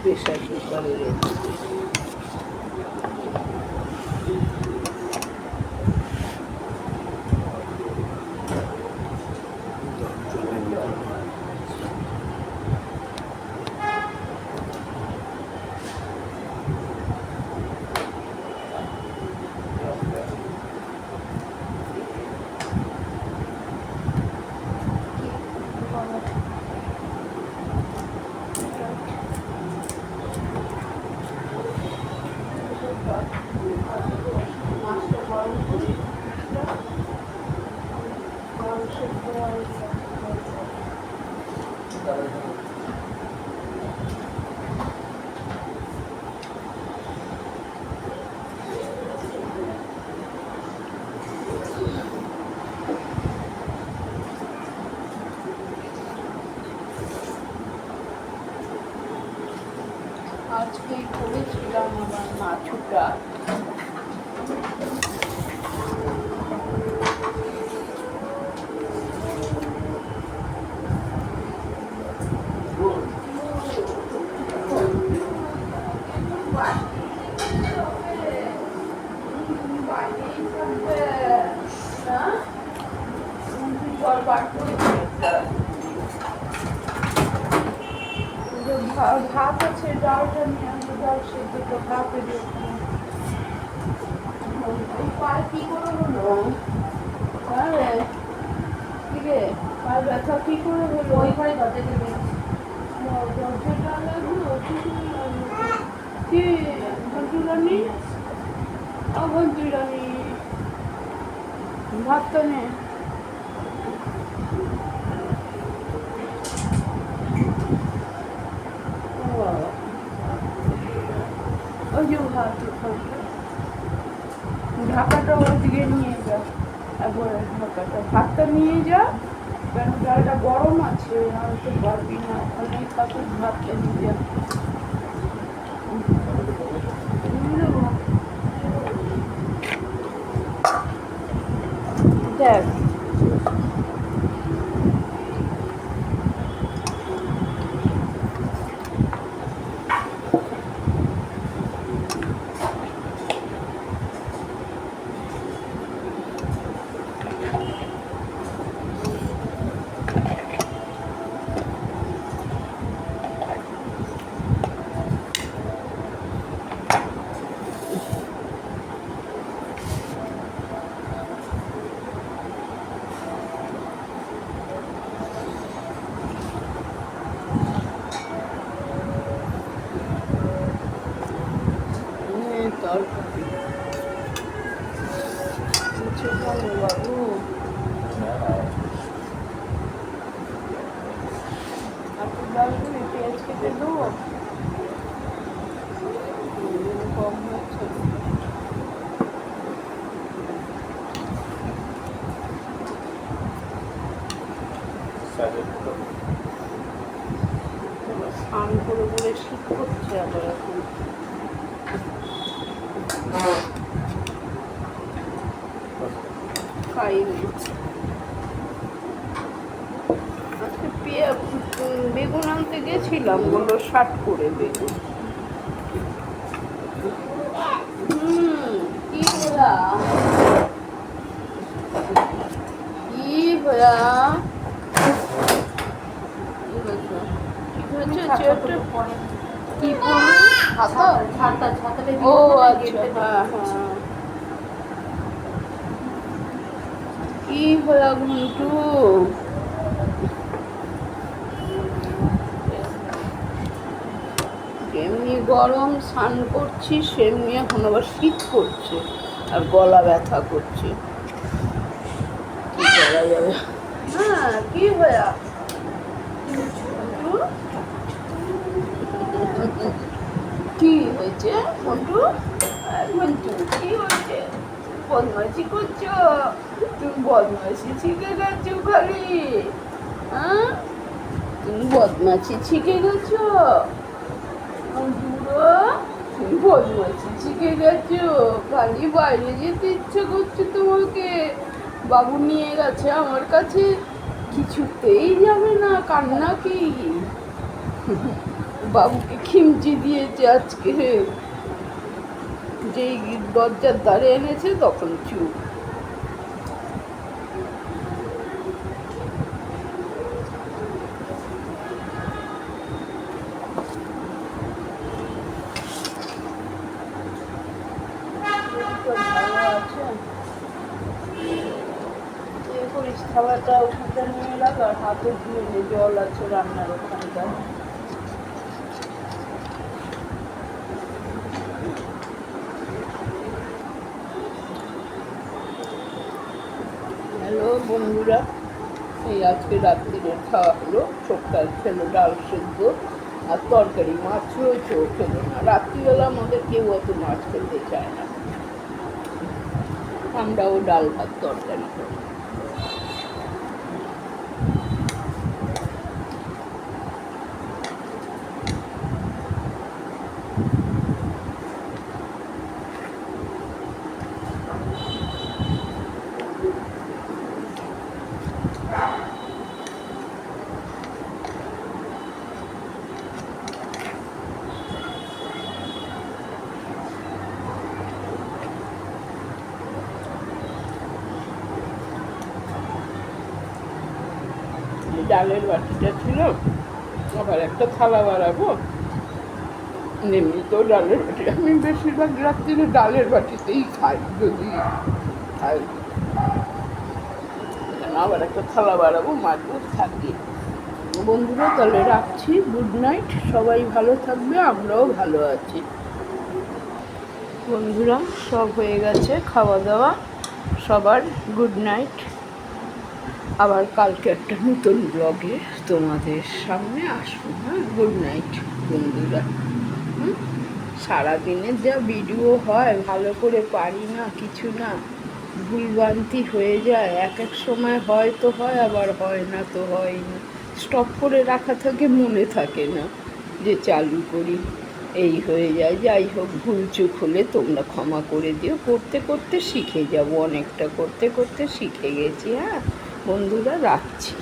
Pressure কুকারে রেখেছি। আজকে করেছিলাম আমার মাছুটা। ভাত আছে, ডালটা নিয়ে আসবো, ডাল সেদ্ধ তো ভাতে পায়ে কি করে হলো? হ্যাঁ ঠিক আছে, পায়ে ব্যথা কি করে হলো? ওই ঘরে দরজা লাগলো কি ঘন্টুরানি ঘন্টুরানি ভাতটা নে। ওই যে ঢাকাটা ওদিকে নিয়ে যা, একবারে ঢাকাটা ভাতটা নিয়ে যা, কেন ডালটা গরম আছে, আর তো পারবি না, ওখানেই থাকুক, ভাতটা নিয়ে যা। দেখ বাবু আপনি ডালগুলি পেঁয়াজ কেটে দেবো, কম হচ্ছে। স্নান করে করে শীত করছে আবার এখন। খাইনি আজকে বেগুন আনতে গেছিলাম, বললো 60 করে বেগুন। কি ভোলা কি ভোলা কি ও আচ্ছা, হ্যাঁ হ্যাঁ, কি ভোলা ঘন্টু, যেমনি গরম স্নান করছি সেমনি এখন আবার শীত করছে আর গলা ব্যথা করছে, কি করা যাবে। হ্যাঁ কি ভয়া কি হয়েছে মন্টু, মন্টু কি হয়েছে? বদমাইশি করছো তুমি, বদমাইশি শিখে গেছো খালি, হ্যাঁ তুমি বদমাইশি শিখে গেছো মন্টুরো, তুমি বদমাইশি শিখে গেছো, খালি বাইরে যেতে ইচ্ছে করছে তোমাকে, বাবু নিয়ে গেছে আমার কাছে, কিছুতেই যাবে না, কান্না কি বাবুকে খিমচি দিয়েছে আজকে, যেই দরজার ধারে এনেছে তখন চুপ। ভালো আছে, করিস খাবারটা ওখানটা নিয়ে এলাম, আর হাতে ধুয়ে নে, জল আছে রান্নার ওখানটা। হ্যালো বন্ধুরা, এই আজকে রাত্রিরের খাওয়া হলো। ছোট্টার খেলো ডাল সেদ্ধ আর তরকারি, মাছ রয়েছে ও খেলো না। রাত্রিবেলা আমাদের কেউ অত মাছ খেতে চায় না, আমরাও ডাল ভাত তরকারি করি। ডালের বাটিটা ছিল, আবার একটা থালা বাড়াবো। এমনি তো ডালের বাটি আমি বেশিরভাগ রাত্রিরে ডালের বাটিতেই খাই, যদি খাই। আবার একটা থালা বাড়াবো, মাছগুলো থাকি। বন্ধুরা তাহলে রাখছি, গুড নাইট, সবাই ভালো থাকবে, আমরাও ভালো আছি। বন্ধুরা সব হয়ে গেছে খাওয়া দাওয়া, সবার গুড নাইট। আবার কালকে একটা নতুন ব্লগে তোমাদের সামনে আসবো। হ্যাঁ, গুড নাইট বন্ধুরা। সারাদিনের যা ভিডিও হয়, ভালো করে পারি না, কিছু না, ভুলভ্রান্তি হয়ে যায়। এক এক সময় হয় তো হয়, আবার হয় না তো হয় না, স্টপ করে রাখা থাকে, মনে থাকে না যে চালু করি, এই হয়ে যায়। যাই হোক, ভুলচুক হলে তোমরা ক্ষমা করে দিও। করতে করতে শিখে যাব, অনেকটা করতে করতে শিখে গেছি। হ্যাঁ বন্ধুরা, রাখছি।